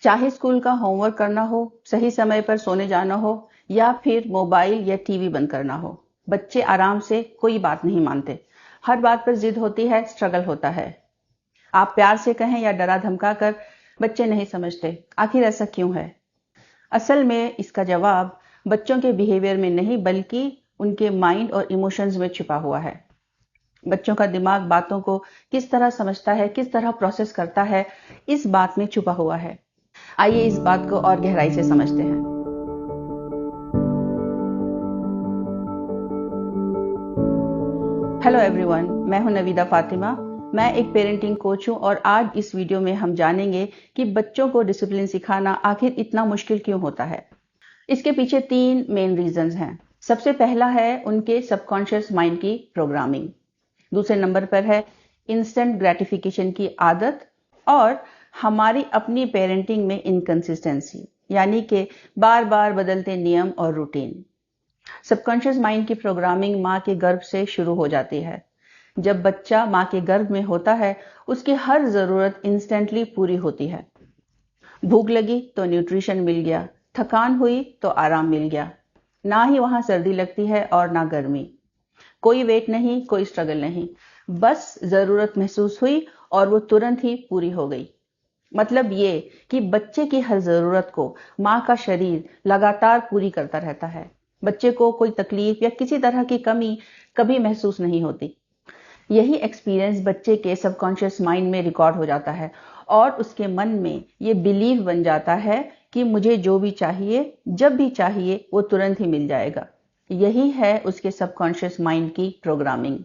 चाहे स्कूल का होमवर्क करना हो, सही समय पर सोने जाना हो या फिर मोबाइल या टीवी बंद करना हो, बच्चे आराम से कोई बात नहीं मानते। हर बात पर जिद होती है, स्ट्रगल होता है। आप प्यार से कहें या डरा धमका कर, बच्चे नहीं समझते। आखिर ऐसा क्यों है? असल में इसका जवाब बच्चों के बिहेवियर में नहीं बल्कि उनके माइंड और इमोशंस में छुपा हुआ है। बच्चों का दिमाग बातों को किस तरह समझता है, किस तरह प्रोसेस करता है, इस बात में छुपा हुआ है। आइए इस बात को और गहराई से समझते हैं। हेलो एवरीवन, मैं हूं नवीदा फातिमा। मैं एक पेरेंटिंग कोच हूं और आज इस वीडियो में हम जानेंगे कि बच्चों को डिसिप्लिन सिखाना आखिर इतना मुश्किल क्यों होता है। इसके पीछे 3 मेन रीजंस हैं। सबसे पहला है उनके सबकॉन्शियस माइंड की प्रोग्रामिंग। दूसरे नंबर पर है इंस्टेंट ग्रेटिफिकेशन की आदत और हमारी अपनी पेरेंटिंग में इनकंसिस्टेंसी, यानी कि बार बार बदलते नियम और रूटीन। सबकॉन्शियस माइंड की प्रोग्रामिंग माँ के गर्भ से शुरू हो जाती है। जब बच्चा माँ के गर्भ में होता है, उसकी हर जरूरत इंस्टेंटली पूरी होती है। भूख लगी तो न्यूट्रिशन मिल गया, थकान हुई तो आराम मिल गया। ना ही वहां सर्दी लगती है और ना गर्मी। कोई वेट नहीं, कोई स्ट्रगल नहीं, बस जरूरत महसूस हुई और वो तुरंत ही पूरी हो गई। मतलब ये कि बच्चे की हर जरूरत को माँ का शरीर लगातार पूरी करता रहता है। बच्चे को कोई तकलीफ या किसी तरह की कमी कभी महसूस नहीं होती। यही एक्सपीरियंस बच्चे के सबकॉन्शियस माइंड में रिकॉर्ड हो जाता है और उसके मन में ये बिलीव बन जाता है कि मुझे जो भी चाहिए, जब भी चाहिए, वो तुरंत ही मिल जाएगा। यही है उसके सबकॉन्शियस माइंड की प्रोग्रामिंग।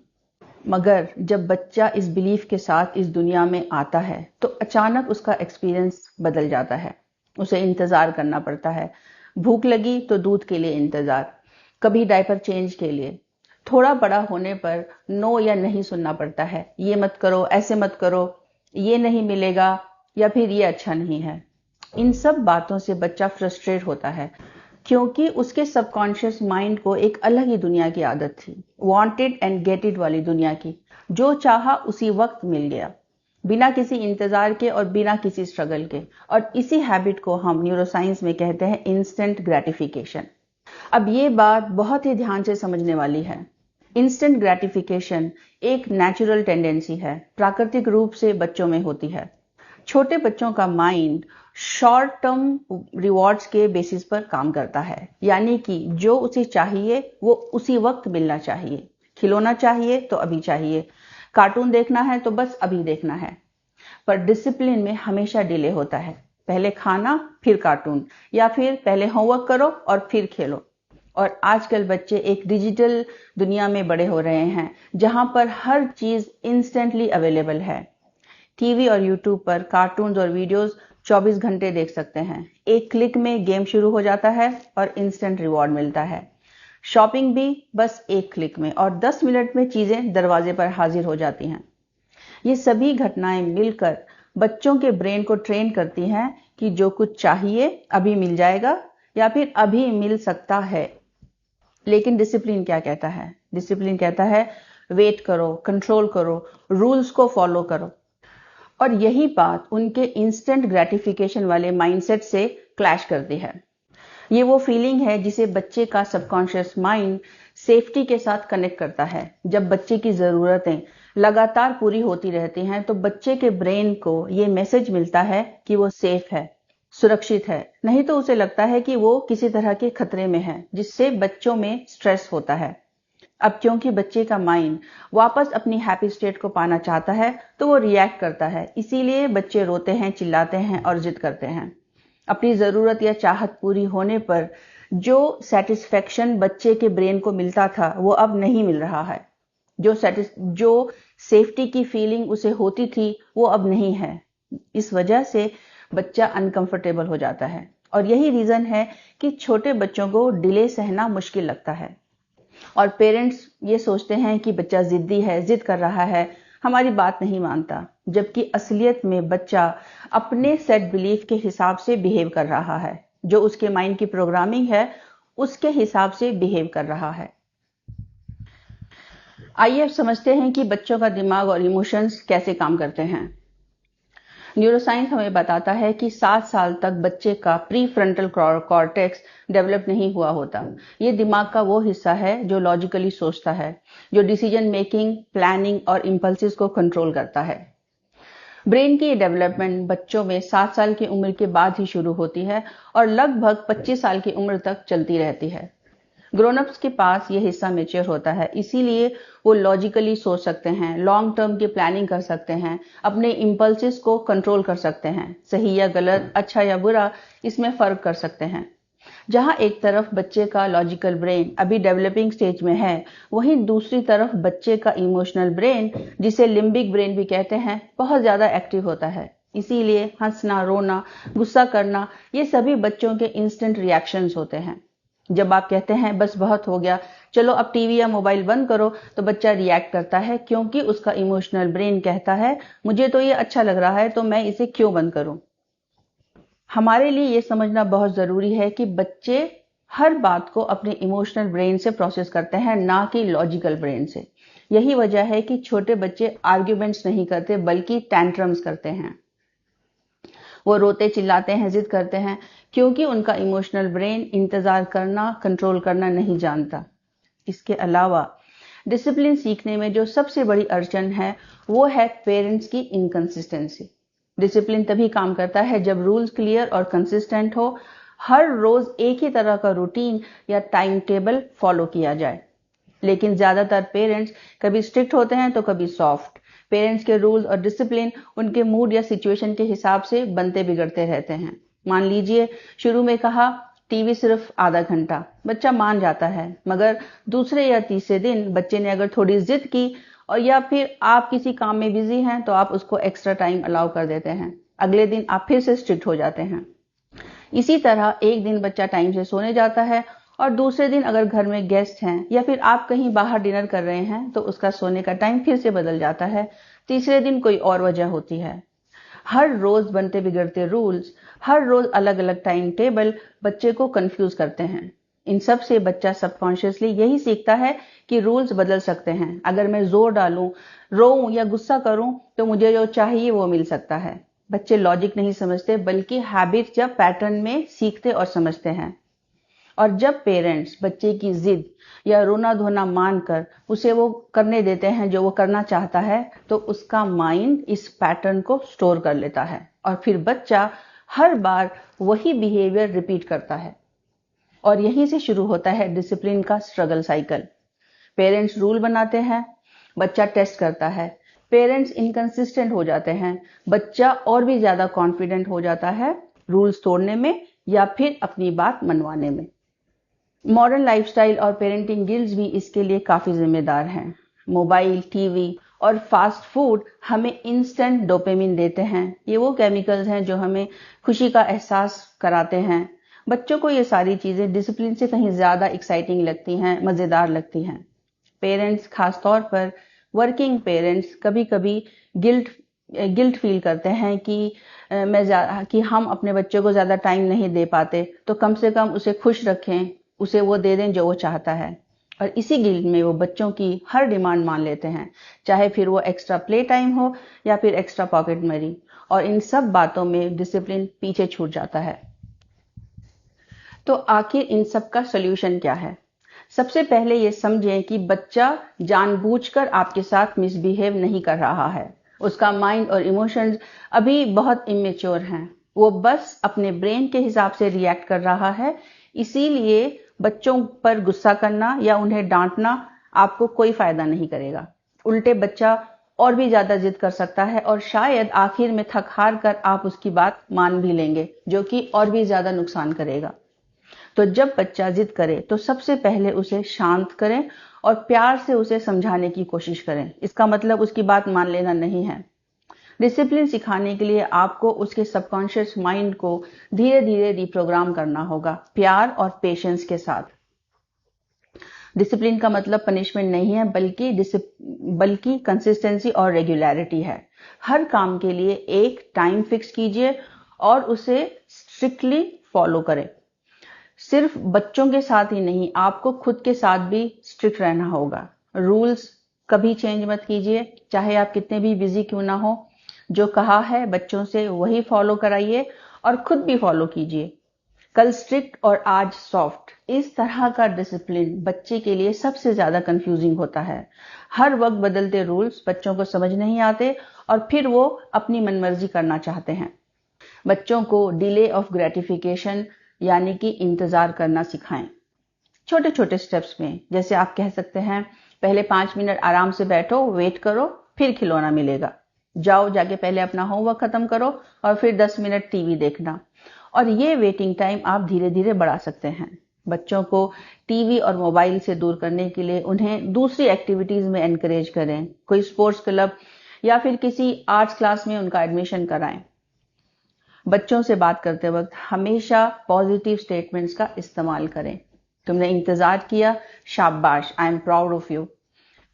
मगर जब बच्चा इस बिलीफ के साथ इस दुनिया में आता है तो अचानक उसका एक्सपीरियंस बदल जाता है। उसे इंतजार करना पड़ता है। भूख लगी तो दूध के लिए इंतजार, कभी डायपर चेंज के लिए। थोड़ा बड़ा होने पर नो या नहीं सुनना पड़ता है। ये मत करो, ऐसे मत करो, ये नहीं मिलेगा या फिर ये अच्छा नहीं है। इन सब बातों से बच्चा फ्रस्ट्रेट होता है क्योंकि उसके सबकॉन्शियस माइंड को एक अलग ही दुनिया की आदत थी, वांटेड एंड गेट इट वाली दुनिया की। जो चाहा उसी वक्त मिल गया, बिना किसी इंतजार के और बिना किसी स्ट्रगल के। और इसी हैबिट को हम न्यूरोसाइंस में कहते हैं इंस्टेंट ग्रेटिफिकेशन। अब ये बात बहुत ही ध्यान से समझने वाली है। इंस्टेंट ग्रेटिफिकेशन एक नेचुरल टेंडेंसी है, प्राकृतिक रूप से बच्चों में होती है। छोटे बच्चों का माइंड शॉर्ट टर्म रिवॉर्ड्स के बेसिस पर काम करता है, यानी कि जो उसे चाहिए वो उसी वक्त मिलना चाहिए। खिलौना चाहिए तो अभी चाहिए, कार्टून देखना है तो बस अभी देखना है। पर डिसिप्लिन में हमेशा डिले होता है। पहले खाना फिर कार्टून, या फिर पहले होमवर्क करो और फिर खेलो। और आजकल बच्चे एक डिजिटल दुनिया में बड़े हो रहे हैं जहां पर हर चीज इंस्टेंटली अवेलेबल है। टीवी और यूट्यूब पर कार्टून्स और वीडियोस 24 घंटे देख सकते हैं। एक क्लिक में गेम शुरू हो जाता है और इंस्टेंट रिवॉर्ड मिलता है। शॉपिंग भी बस एक क्लिक में और 10 मिनट में चीजें दरवाजे पर हाजिर हो जाती हैं। ये सभी घटनाएं मिलकर बच्चों के ब्रेन को ट्रेन करती हैं कि जो कुछ चाहिए अभी मिल जाएगा या फिर अभी मिल सकता है। लेकिन डिसिप्लिन क्या कहता है? डिसिप्लिन कहता है वेट करो, कंट्रोल करो, रूल्स को फॉलो करो। और यही बात उनके इंस्टेंट ग्रेटिफिकेशन वाले माइंडसेट से क्लैश करती है। ये वो फीलिंग है जिसे बच्चे का सबकॉन्शियस माइंड सेफ्टी के साथ कनेक्ट करता है। जब बच्चे की जरूरतें लगातार पूरी होती रहती हैं तो बच्चे के ब्रेन को ये मैसेज मिलता है कि वो सेफ है, सुरक्षित है। नहीं तो उसे लगता है कि वो किसी तरह के खतरे में है, जिससे बच्चों में स्ट्रेस होता है। अब क्योंकि बच्चे का माइंड वापस अपनी हैप्पी स्टेट को पाना चाहता है तो वो रिएक्ट करता है। इसीलिए बच्चे रोते हैं, चिल्लाते हैं और जिद करते हैं। अपनी जरूरत या चाहत पूरी होने पर जो सेटिस्फेक्शन बच्चे के ब्रेन को मिलता था वो अब नहीं मिल रहा है। जो सेफ्टी की फीलिंग उसे होती थी वो अब नहीं है। इस वजह से बच्चा अनकंफर्टेबल हो जाता है। और यही रीजन है कि छोटे बच्चों को डिले सहना मुश्किल लगता है। और पेरेंट्स ये सोचते हैं कि बच्चा जिद्दी है, जिद कर रहा है, हमारी बात नहीं मानता। जबकि असलियत में बच्चा अपने सेट बिलीफ के हिसाब से बिहेव कर रहा है। जो उसके माइंड की प्रोग्रामिंग है उसके हिसाब से बिहेव कर रहा है। आइए अब समझते हैं कि बच्चों का दिमाग और इमोशंस कैसे काम करते हैं। न्यूरोसाइंस हमें बताता है कि 7 साल तक बच्चे का प्री फ्रंटल कॉर्टेक्स डेवलप नहीं हुआ होता। ये दिमाग का वो हिस्सा है जो लॉजिकली सोचता है, जो डिसीजन मेकिंग, प्लानिंग और इम्पल्सिस को कंट्रोल करता है। ब्रेन की डेवलपमेंट बच्चों में 7 साल की उम्र के बाद ही शुरू होती है और लगभग 25 साल की उम्र तक चलती रहती है। ग्रोन अप्स के पास ये हिस्सा मैच्योर होता है, इसीलिए वो लॉजिकली सोच सकते हैं, लॉन्ग टर्म की प्लानिंग कर सकते हैं, अपने इम्पल्सिस को कंट्रोल कर सकते हैं, सही या गलत, अच्छा या बुरा, इसमें फर्क कर सकते हैं। जहां एक तरफ बच्चे का लॉजिकल ब्रेन अभी डेवलपिंग स्टेज में है, वहीं दूसरी तरफ बच्चे का इमोशनल ब्रेन, जिसे लिम्बिक ब्रेन भी कहते हैं, बहुत ज्यादा एक्टिव होता है। इसीलिए हंसना, रोना, गुस्सा करना, ये सभी बच्चों के इंस्टेंट रिएक्शंस होते हैं। जब आप कहते हैं बस बहुत हो गया, चलो अब टीवी या मोबाइल बंद करो, तो बच्चा रिएक्ट करता है क्योंकि उसका इमोशनल ब्रेन कहता है मुझे तो ये अच्छा लग रहा है, तो मैं इसे क्यों बंद करूं। हमारे लिए ये समझना बहुत जरूरी है कि बच्चे हर बात को अपने इमोशनल ब्रेन से प्रोसेस करते हैं, ना कि लॉजिकल ब्रेन से। यही वजह है कि छोटे बच्चे आर्ग्यूमेंट्स नहीं करते बल्कि टैंट्रम्स करते हैं। वो रोते चिल्लाते हैं, जिद करते हैं, क्योंकि उनका इमोशनल ब्रेन इंतजार करना, कंट्रोल करना नहीं जानता। इसके अलावा डिसिप्लिन सीखने में जो सबसे बड़ी अड़चन है वो है पेरेंट्स की इनकंसिस्टेंसी। डिसिप्लिन तभी काम करता है जब रूल्स क्लियर और कंसिस्टेंट हो, हर रोज एक ही तरह का रूटीन या टाइम टेबल फॉलो किया जाए। लेकिन ज्यादातर पेरेंट्स कभी स्ट्रिक्ट होते हैं तो कभी सॉफ्ट। पेरेंट्स के रूल्स और डिसिप्लिन उनके मूड या सिचुएशन के हिसाब से बनते बिगड़ते रहते हैं। मान लीजिए शुरू में कहा टीवी सिर्फ आधा घंटा, बच्चा मान जाता है, मगर दूसरे या तीसरे दिन बच्चे ने अगर थोड़ी जिद की और या फिर आप किसी काम में बिजी हैं तो आप उसको एक्स्ट्रा टाइम अलाउ कर देते हैं। अगले दिन आप फिर से स्ट्रिक्ट हो जाते हैं। इसी तरह एक दिन बच्चा टाइम से सोने जाता है और दूसरे दिन अगर घर में गेस्ट हैं या फिर आप कहीं बाहर डिनर कर रहे हैं तो उसका सोने का टाइम फिर से बदल जाता है। तीसरे दिन कोई और वजह होती है। हर रोज बनते बिगड़ते रूल्स, हर रोज अलग अलग टाइम टेबल बच्चे को कंफ्यूज करते हैं। इन सब से बच्चा सबकॉन्शियसली यही सीखता है कि रूल्स बदल सकते हैं। अगर मैं जोर डालूं, रोऊं या गुस्सा करूं तो मुझे जो चाहिए वो मिल सकता है। बच्चे लॉजिक नहीं समझते बल्कि हैबिट या पैटर्न में सीखते और समझते हैं। और जब पेरेंट्स बच्चे की जिद या रोना धोना मानकर उसे वो करने देते हैं जो वो करना चाहता है, तो उसका माइंड इस पैटर्न को स्टोर कर लेता है और फिर बच्चा हर बार वही बिहेवियर रिपीट करता है। और यहीं से शुरू होता है डिसिप्लिन का स्ट्रगल साइकिल। पेरेंट्स रूल बनाते हैं, बच्चा टेस्ट करता है। पेरेंट्स इनकंसिस्टेंट हो जाते हैं, बच्चा और भी ज्यादा कॉन्फिडेंट हो जाता है रूल्स तोड़ने में या फिर अपनी बात मनवाने में। मॉडर्न लाइफस्टाइल और पेरेंटिंग गिल्ड्स भी इसके लिए काफी जिम्मेदार हैं। मोबाइल, टीवी और फास्ट फूड हमें इंस्टेंट डोपामिन देते हैं। ये वो केमिकल्स हैं जो हमें खुशी का एहसास कराते हैं। बच्चों को ये सारी चीजें डिसिप्लिन से कहीं ज्यादा एक्साइटिंग लगती हैं, मजेदार लगती हैं। पेरेंट्स, खासतौर पर वर्किंग पेरेंट्स, कभी कभी गिल्ट फील करते हैं कि हम अपने बच्चों को ज्यादा टाइम नहीं दे पाते, तो कम से कम उसे खुश रखें, उसे वो दे दें जो वो चाहता है। और इसी गिल्ट में वो बच्चों की हर डिमांड मान लेते हैं, चाहे फिर वो एक्स्ट्रा प्ले टाइम हो या फिर एक्स्ट्रा पॉकेट मनी। और इन सब बातों में डिसिप्लिन पीछे छूट जाता है। तो आखिर इन सब का सोल्यूशन क्या है? सबसे पहले ये समझें कि बच्चा जानबूझकर आपके साथ मिसबिहेव नहीं कर रहा है। उसका माइंड और इमोशंस अभी बहुत इमेच्योर हैं। वो बस अपने ब्रेन के हिसाब से रिएक्ट कर रहा है। इसीलिए बच्चों पर गुस्सा करना या उन्हें डांटना आपको कोई फायदा नहीं करेगा। उल्टे बच्चा और भी ज्यादा जिद कर सकता है और शायद आखिर में थक हार कर आप उसकी बात मान भी लेंगे, जो कि और भी ज्यादा नुकसान करेगा। तो जब बच्चा जिद करे तो सबसे पहले उसे शांत करें और प्यार से उसे समझाने की कोशिश करें। इसका मतलब उसकी बात मान लेना नहीं है। डिसिप्लिन सिखाने के लिए आपको उसके सबकॉन्शियस माइंड को धीरे धीरे रिप्रोग्राम करना होगा, प्यार और पेशेंस के साथ। डिसिप्लिन का मतलब पनिशमेंट नहीं है, बल्कि कंसिस्टेंसी और रेगुलरिटी है। हर काम के लिए एक टाइम फिक्स कीजिए और उसे स्ट्रिक्टली फॉलो करें। सिर्फ बच्चों के साथ ही नहीं, आपको खुद के साथ भी स्ट्रिक्ट रहना होगा। रूल्स कभी चेंज मत कीजिए, चाहे आप कितने भी बिजी क्यों ना हो। जो कहा है बच्चों से वही फॉलो कराइए और खुद भी फॉलो कीजिए। कल स्ट्रिक्ट और आज सॉफ्ट, इस तरह का डिसिप्लिन बच्चे के लिए सबसे ज्यादा कंफ्यूजिंग होता है। हर वक्त बदलते रूल्स बच्चों को समझ नहीं आते और फिर वो अपनी मनमर्जी करना चाहते हैं। बच्चों को डिले ऑफ ग्रेटिफिकेशन यानी कि इंतजार करना सिखाएं। छोटे छोटे स्टेप्स में, जैसे आप कह सकते हैं पहले 5 मिनट आराम से बैठो, वेट करो, फिर खिलौना मिलेगा। जाओ, जाके पहले अपना होमवर्क खत्म करो और फिर 10 मिनट टीवी देखना। और ये वेटिंग टाइम आप धीरे धीरे बढ़ा सकते हैं। बच्चों को टीवी और मोबाइल से दूर करने के लिए उन्हें दूसरी एक्टिविटीज में एनकरेज करें। कोई स्पोर्ट्स क्लब या फिर किसी आर्ट्स क्लास में उनका एडमिशन कराएं। बच्चों से बात करते वक्त हमेशा पॉजिटिव स्टेटमेंट्स का इस्तेमाल करें। तुमने इंतजार किया, शाबाश, I am proud of you.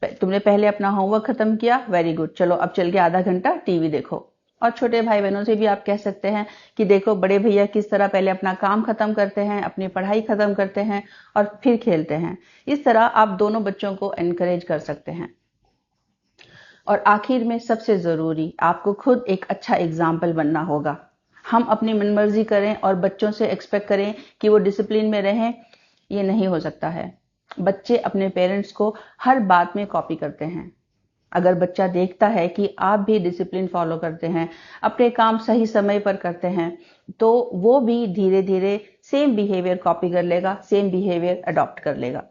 तुमने पहले अपना होमवर्क खत्म किया, वेरी गुड, चलो अब चल के आधा घंटा टीवी देखो। और छोटे भाई बहनों से भी आप कह सकते हैं कि देखो बड़े भैया किस तरह पहले अपना काम खत्म करते हैं, अपनी पढ़ाई खत्म करते हैं और फिर खेलते हैं। इस तरह आप दोनों बच्चों को एनकरेज कर सकते हैं। और आखिर में सबसे जरूरी, आपको खुद एक अच्छा एग्जाम्पल बनना होगा। हम अपनी मनमर्जी करें और बच्चों से एक्सपेक्ट करें कि वो डिसिप्लिन में रहें, ये नहीं हो सकता है। बच्चे अपने पेरेंट्स को हर बात में कॉपी करते हैं। अगर बच्चा देखता है कि आप भी डिसिप्लिन फॉलो करते हैं, अपने काम सही समय पर करते हैं, तो वो भी धीरे धीरे सेम बिहेवियर कॉपी कर लेगा, सेम बिहेवियर अडॉप्ट कर लेगा।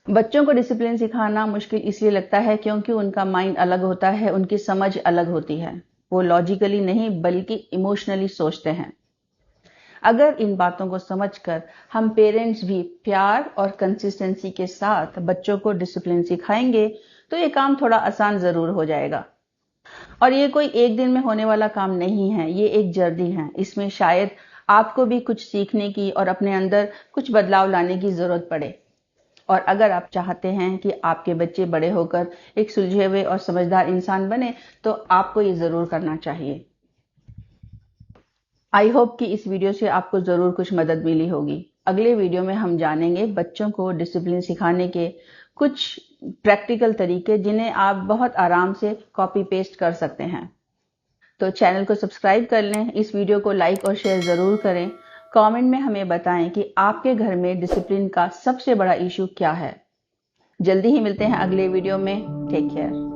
बच्चों को डिसिप्लिन सिखाना मुश्किल इसलिए लगता है क्योंकि उनका माइंड अलग होता है, उनकी समझ अलग होती है। वो लॉजिकली नहीं बल्कि इमोशनली सोचते हैं। अगर इन बातों को समझकर हम पेरेंट्स भी प्यार और कंसिस्टेंसी के साथ बच्चों को डिसिप्लिन सिखाएंगे तो ये काम थोड़ा आसान जरूर हो जाएगा। और ये कोई एक दिन में होने वाला काम नहीं है, ये एक जर्नी है। इसमें शायद आपको भी कुछ सीखने की और अपने अंदर कुछ बदलाव लाने की जरूरत पड़े। और अगर आप चाहते हैं कि आपके बच्चे बड़े होकर एक सुलझे हुए और समझदार इंसान बने तो आपको ये जरूर करना चाहिए। आई होप कि इस वीडियो से आपको जरूर कुछ मदद मिली होगी। अगले वीडियो में हम जानेंगे बच्चों को डिसिप्लिन सिखाने के कुछ प्रैक्टिकल तरीके जिन्हें आप बहुत आराम से कॉपी पेस्ट कर सकते हैं। तो चैनल को सब्सक्राइब कर लें, इस वीडियो को लाइक और शेयर जरूर करें। कमेंट में हमें बताएं कि आपके घर में डिसिप्लिन का सबसे बड़ा इशू क्या है। जल्दी ही मिलते हैं अगले वीडियो में। Take care.